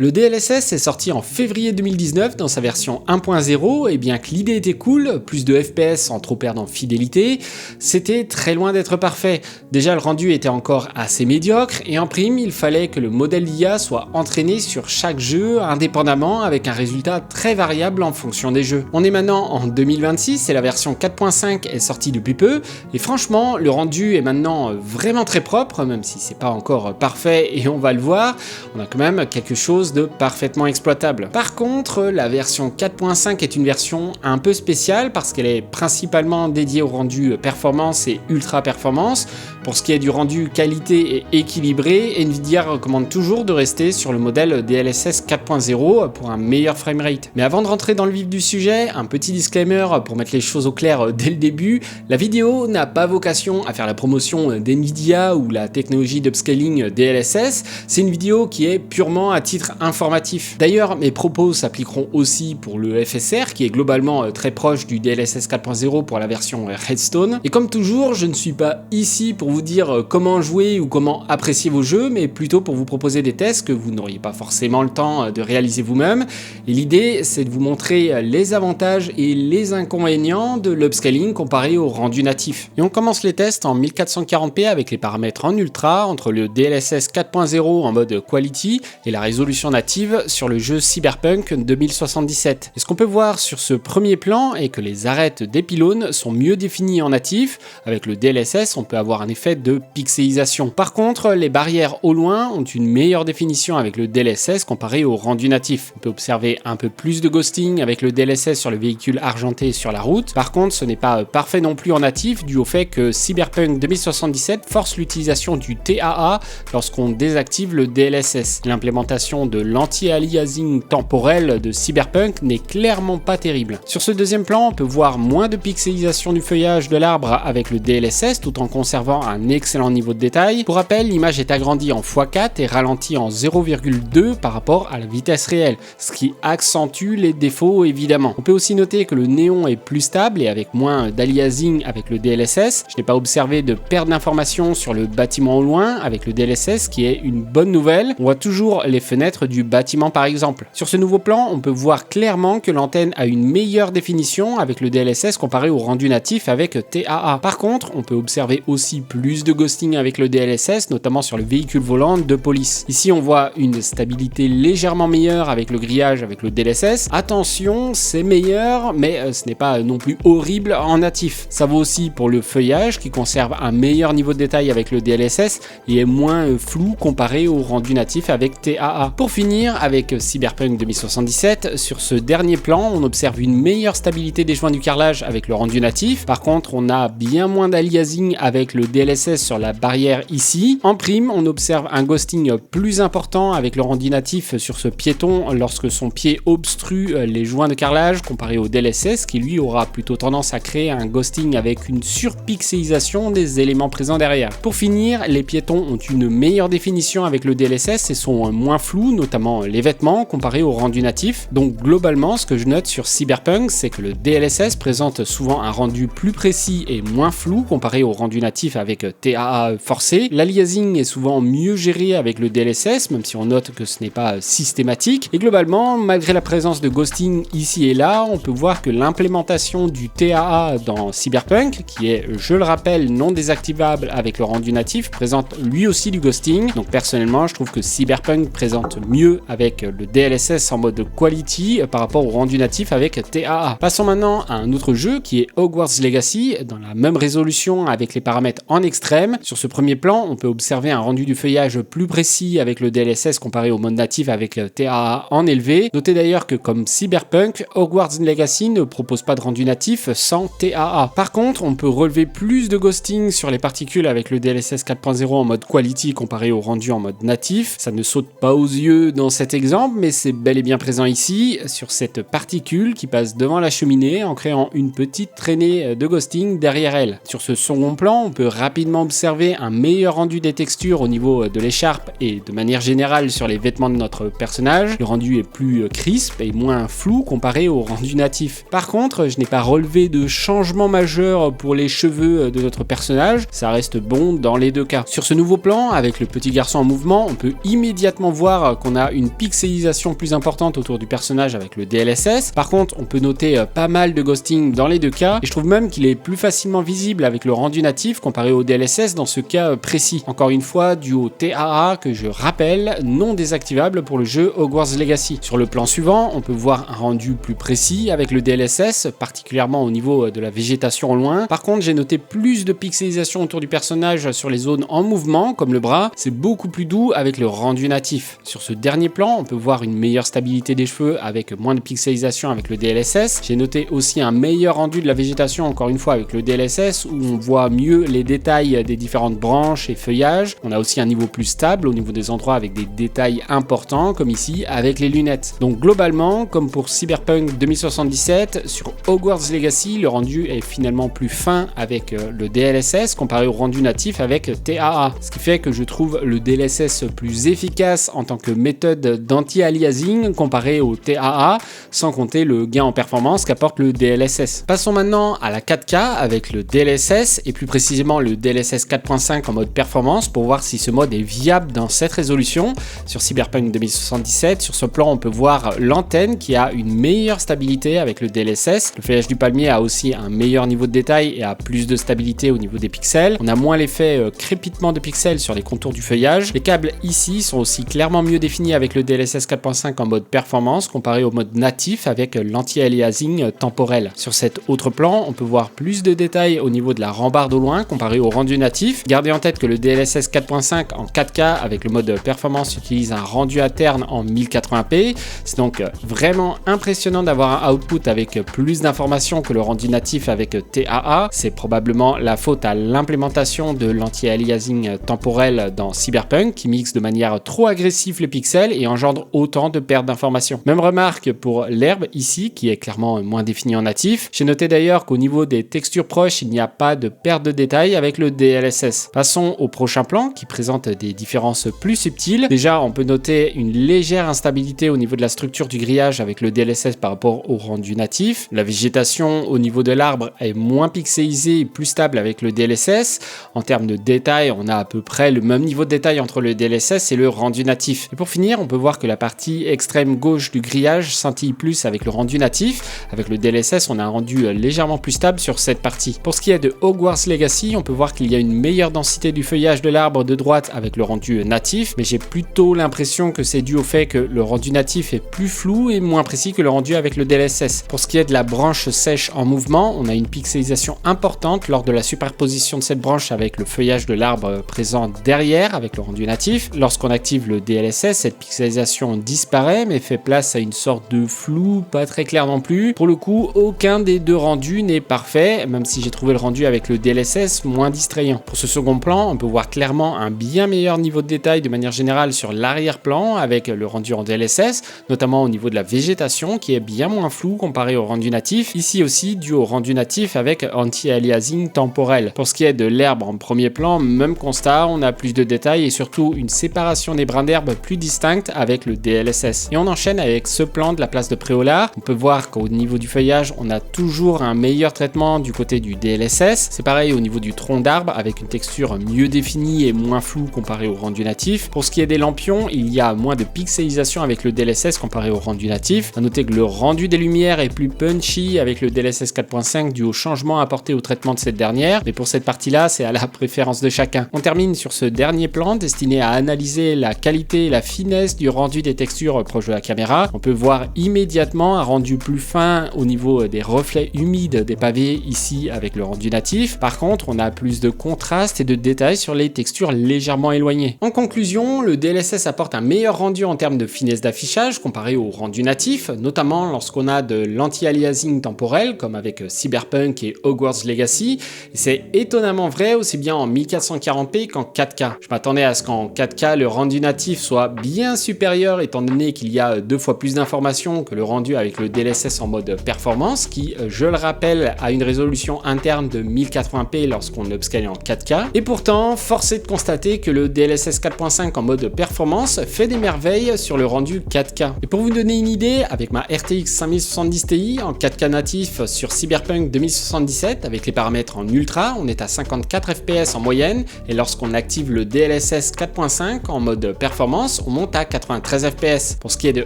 Le DLSS est sorti en février 2019 dans sa version 1.0 et bien que l'idée était cool, plus de FPS sans trop perdre en fidélité, c'était très loin d'être parfait. Déjà le rendu était encore assez médiocre et en prime il fallait que le modèle d'IA soit entraîné sur chaque jeu indépendamment avec un résultat très variable en fonction des jeux. On est maintenant en 2026 et la version 4.5 est sortie depuis peu et franchement le rendu est maintenant vraiment très propre même si c'est pas encore parfait et on va le voir, on a quand même quelque chose de parfaitement exploitable. Par contre, la version 4.5 est une version un peu spéciale parce qu'elle est principalement dédiée au rendu performance et ultra performance. Pour ce qui est du rendu qualité et équilibré, Nvidia recommande toujours de rester sur le modèle DLSS 4.0 pour un meilleur framerate. Mais avant de rentrer dans le vif du sujet, un petit disclaimer pour mettre les choses au clair dès le début, la vidéo n'a pas vocation à faire la promotion d'Nvidia ou la technologie d'upscaling DLSS, c'est une vidéo qui est purement à titre informatif. D'ailleurs, mes propos s'appliqueront aussi pour le FSR qui est globalement très proche du DLSS 4.0 pour la version Redstone. Et comme toujours, je ne suis pas ici pour vous dire comment jouer ou comment apprécier vos jeux, mais plutôt pour vous proposer des tests que vous n'auriez pas forcément le temps de réaliser vous-même. Et l'idée, c'est de vous montrer les avantages et les inconvénients de l'upscaling comparé au rendu natif. Et on commence les tests en 1440p avec les paramètres en ultra entre le DLSS 4.0 en mode quality et la résolution native sur le jeu Cyberpunk 2077. Et ce qu'on peut voir sur ce premier plan est que les arêtes des pylônes sont mieux définies en natif. Avec le DLSS, on peut avoir un effet de pixelisation. Par contre, les barrières au loin ont une meilleure définition avec le DLSS comparé au rendu natif. On peut observer un peu plus de ghosting avec le DLSS sur le véhicule argenté sur la route. Par contre, ce n'est pas parfait non plus en natif dû au fait que Cyberpunk 2077 force l'utilisation du TAA lorsqu'on désactive le DLSS. L'implémentation de l'anti-aliasing temporel de Cyberpunk n'est clairement pas terrible. Sur ce deuxième plan, on peut voir moins de pixelisation du feuillage de l'arbre avec le DLSS tout en conservant un excellent niveau de détail. Pour rappel, l'image est agrandie en x4 et ralentie en 0,2 par rapport à la vitesse réelle, ce qui accentue les défauts évidemment. On peut aussi noter que le néon est plus stable et avec moins d'aliasing avec le DLSS. Je n'ai pas observé de perte d'informations sur le bâtiment au loin avec le DLSS, qui est une bonne nouvelle. On voit toujours les fenêtres du bâtiment par exemple. Sur ce nouveau plan, on peut voir clairement que l'antenne a une meilleure définition avec le DLSS comparé au rendu natif avec TAA. Par contre, on peut observer aussi plus de ghosting avec le DLSS, notamment sur le véhicule volant de police. Ici, on voit une stabilité légèrement meilleure avec le grillage avec le DLSS. Attention, c'est meilleur, mais ce n'est pas non plus horrible en natif. Ça vaut aussi pour le feuillage qui conserve un meilleur niveau de détail avec le DLSS et est moins flou comparé au rendu natif avec TAA. Pour finir, avec Cyberpunk 2077, sur ce dernier plan, on observe une meilleure stabilité des joints du carrelage avec le rendu natif. Par contre, on a bien moins d'aliasing avec le DLSS sur la barrière ici. En prime, on observe un ghosting plus important avec le rendu natif sur ce piéton lorsque son pied obstrue les joints de carrelage comparé au DLSS qui lui aura plutôt tendance à créer un ghosting avec une surpixelisation des éléments présents derrière. Pour finir, les piétons ont une meilleure définition avec le DLSS et sont moins flous, notamment les vêtements comparé au rendu natif. Donc globalement, ce que je note sur Cyberpunk, c'est que le DLSS présente souvent un rendu plus précis et moins flou comparé au rendu natif avec TAA forcé. L'aliasing est souvent mieux géré avec le DLSS, même si on note que ce n'est pas systématique. Et globalement, malgré la présence de ghosting ici et là, on peut voir que l'implémentation du TAA dans Cyberpunk, qui est, je le rappelle, non désactivable avec le rendu natif, présente lui aussi du ghosting. Donc personnellement, je trouve que Cyberpunk présente mieux avec le DLSS en mode quality par rapport au rendu natif avec TAA. Passons maintenant à un autre jeu qui est Hogwarts Legacy, dans la même résolution avec les paramètres en extrême. Sur ce premier plan, on peut observer un rendu du feuillage plus précis avec le DLSS comparé au mode natif avec TAA en élevé. Notez d'ailleurs que comme Cyberpunk, Hogwarts Legacy ne propose pas de rendu natif sans TAA. Par contre, on peut relever plus de ghosting sur les particules avec le DLSS 4.0 en mode quality comparé au rendu en mode natif. Ça ne saute pas aux yeux dans cet exemple, mais c'est bel et bien présent ici, sur cette particule qui passe devant la cheminée en créant une petite traînée de ghosting derrière elle. Sur ce second plan, on peut rapidement observer un meilleur rendu des textures au niveau de l'écharpe et de manière générale sur les vêtements de notre personnage. Le rendu est plus crisp et moins flou comparé au rendu natif. Par contre, je n'ai pas relevé de changement majeur pour les cheveux de notre personnage, ça reste bon dans les deux cas. Sur ce nouveau plan, avec le petit garçon en mouvement, on peut immédiatement voir qu'on qu'on a une pixelisation plus importante autour du personnage avec le DLSS. Par contre, on peut noter pas mal de ghosting dans les deux cas, et je trouve même qu'il est plus facilement visible avec le rendu natif comparé au DLSS dans ce cas précis. Encore une fois, dû au TAA que je rappelle, non désactivable pour le jeu Hogwarts Legacy. Sur le plan suivant, on peut voir un rendu plus précis avec le DLSS, particulièrement au niveau de la végétation au loin. Par contre, j'ai noté plus de pixelisation autour du personnage sur les zones en mouvement, comme le bras. C'est beaucoup plus doux avec le rendu natif. Sur ce dernier plan, on peut voir une meilleure stabilité des cheveux avec moins de pixelisation avec le DLSS. J'ai noté aussi un meilleur rendu de la végétation, encore une fois avec le DLSS, où on voit mieux les détails des différentes branches et feuillages. On a aussi un niveau plus stable au niveau des endroits avec des détails importants, comme ici avec les lunettes. Donc globalement, comme pour Cyberpunk 2077, sur Hogwarts Legacy, le rendu est finalement plus fin avec le DLSS comparé au rendu natif avec TAA. Ce qui fait que je trouve le DLSS plus efficace en tant que méthode d'anti-aliasing comparé au TAA, sans compter le gain en performance qu'apporte le DLSS. Passons maintenant à la 4K avec le DLSS et plus précisément le DLSS 4.5 en mode performance pour voir si ce mode est viable dans cette résolution. Sur Cyberpunk 2077, sur ce plan on peut voir l'antenne qui a une meilleure stabilité avec le DLSS. Le feuillage du palmier a aussi un meilleur niveau de détail et a plus de stabilité au niveau des pixels. On a moins l'effet crépitement de pixels sur les contours du feuillage. Les câbles ici sont aussi clairement mieux définis avec le DLSS 4.5 en mode performance comparé au mode natif avec l'anti-aliasing temporel. Sur cet autre plan, on peut voir plus de détails au niveau de la rambarde au loin comparé au rendu natif. Gardez en tête que le DLSS 4.5 en 4K avec le mode performance utilise un rendu interne en 1080p. C'est donc vraiment impressionnant d'avoir un output avec plus d'informations que le rendu natif avec TAA. C'est probablement la faute à l'implémentation de l'anti-aliasing temporel dans Cyberpunk qui mixe de manière trop agressive les pixels et engendre autant de pertes d'informations. Même remarque pour l'herbe ici qui est clairement moins définie en natif. J'ai noté d'ailleurs qu'au niveau des textures proches, il n'y a pas de perte de détail avec le DLSS. Passons au prochain plan qui présente des différences plus subtiles. Déjà, on peut noter une légère instabilité au niveau de la structure du grillage avec le DLSS par rapport au rendu natif. La végétation au niveau de l'arbre est moins pixelisée et plus stable avec le DLSS. En termes de détail, on a à peu près le même niveau de détail entre le DLSS et le rendu natif. Et pour finir, on peut voir que la partie extrême gauche du grillage scintille plus avec le rendu natif. Avec le DLSS, on a un rendu légèrement plus stable sur cette partie. Pour ce qui est de Hogwarts Legacy, on peut voir qu'il y a une meilleure densité du feuillage de l'arbre de droite avec le rendu natif, mais j'ai plutôt l'impression que c'est dû au fait que le rendu natif est plus flou et moins précis que le rendu avec le DLSS. Pour ce qui est de la branche sèche en mouvement, on a une pixelisation importante lors de la superposition de cette branche avec le feuillage de l'arbre présent derrière avec le rendu natif. Lorsqu'on active le DLSS, cette pixelisation disparaît mais fait place à une sorte de flou pas très clair non plus. Pour le coup, aucun des deux rendus n'est parfait, même si j'ai trouvé le rendu avec le DLSS moins distrayant. Pour ce second plan, on peut voir clairement un bien meilleur niveau de détail de manière générale sur l'arrière-plan avec le rendu en DLSS, notamment au niveau de la végétation qui est bien moins flou comparé au rendu natif. Ici aussi dû au rendu natif avec anti-aliasing temporel. Pour ce qui est de l'herbe en premier plan, même constat, on a plus de détails et surtout une séparation des brins d'herbe plus distincte avec le DLSS. Et on enchaîne avec ce plan de la place de Préolard. On peut voir qu'au niveau du feuillage, on a toujours un meilleur traitement du côté du DLSS. C'est pareil au niveau du tronc d'arbre avec une texture mieux définie et moins floue comparé au rendu natif. Pour ce qui est des lampions, il y a moins de pixelisation avec le DLSS comparé au rendu natif. À noter que le rendu des lumières est plus punchy avec le DLSS 4.5 dû au changement apporté au traitement de cette dernière, mais pour cette partie-là, c'est à la préférence de chacun. On termine sur ce dernier plan destiné à analyser la qualité et la finesse du rendu des textures proches de la caméra. On peut voir immédiatement un rendu plus fin au niveau des reflets humides des pavés ici avec le rendu natif. Par contre, on a plus de contraste et de détails sur les textures légèrement éloignées. En conclusion, le DLSS apporte un meilleur rendu en termes de finesse d'affichage comparé au rendu natif, notamment lorsqu'on a de l'anti-aliasing temporel comme avec Cyberpunk et Hogwarts Legacy. Et c'est étonnamment vrai aussi bien en 1440p qu'en 4K. Je m'attendais à ce qu'en 4K le rendu natif soit bien supérieur étant donné qu'il y a 2 fois plus d'informations que le rendu avec le DLSS en mode performance qui, je le rappelle, a une résolution interne de 1080p lorsqu'on upscale en 4K. Et pourtant, force est de constater que le DLSS 4.5 en mode performance fait des merveilles sur le rendu 4K. Et pour vous donner une idée, avec ma RTX 5070 Ti en 4K natif sur Cyberpunk 2077 avec les paramètres en ultra, on est à 54 fps en moyenne et lorsqu'on active le DLSS 4.5 en mode performance, on monte à 93 fps. Pour ce qui est de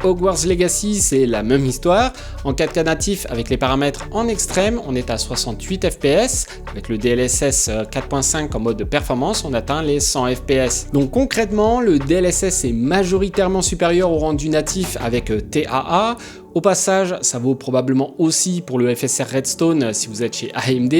Hogwarts Legacy, c'est la même histoire. En 4K natif avec les paramètres en extrême, on est à 68 fps. Avec le DLSS 4.5 en mode performance, on atteint les 100 fps. Donc concrètement, le DLSS est majoritairement supérieur au rendu natif avec TAA. Au passage, ça vaut probablement aussi pour le FSR Redstone si vous êtes chez AMD.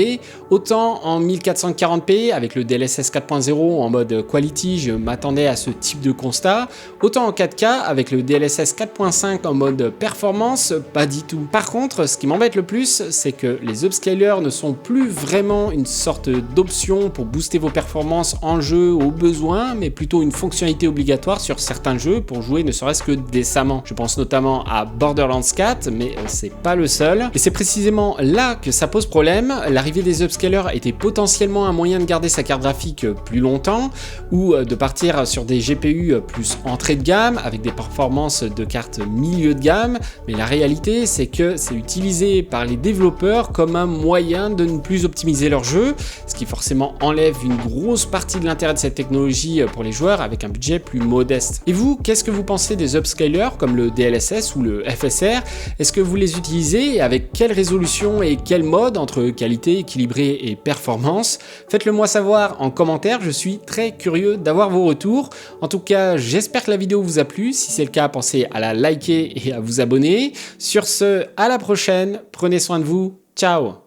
Autant en 1440p avec le DLSS 4.0 en mode Quality, je m'attendais à ce type de constat. Autant en 4K avec le DLSS 4.5 en mode performance, pas du tout. Par contre, ce qui m'embête le plus, c'est que les upscalers ne sont plus vraiment une sorte d'option pour booster vos performances en jeu au besoin, mais plutôt une fonctionnalité obligatoire sur certains jeux pour jouer ne serait-ce que décemment. Je pense notamment à Borderlands 4, mais c'est pas le seul. Et c'est précisément là que ça pose problème. L'arrivée des upscalers était potentiellement un moyen de garder sa carte graphique plus longtemps ou de partir sur des GPU plus entrée de gamme avec des performances de cartes milieu de gamme. Mais la réalité, c'est que c'est utilisé par les développeurs comme un moyen de ne plus optimiser leur jeu, ce qui forcément enlève une grosse partie de l'intérêt de cette technologie pour les joueurs avec un budget plus modeste. Et vous, qu'est-ce que vous pensez des upscalers comme le DLSS ou le FSR? Est-ce que vous les utilisez et avec quelle résolution et quel mode entre qualité, équilibré et performance? Faites-le moi savoir en commentaire, je suis très curieux d'avoir vos retours. En tout cas, j'espère que la vidéo vous a plu. Si c'est le cas, pensez à la liker et à vous abonner. Sur ce, à la prochaine, prenez soin de vous, ciao!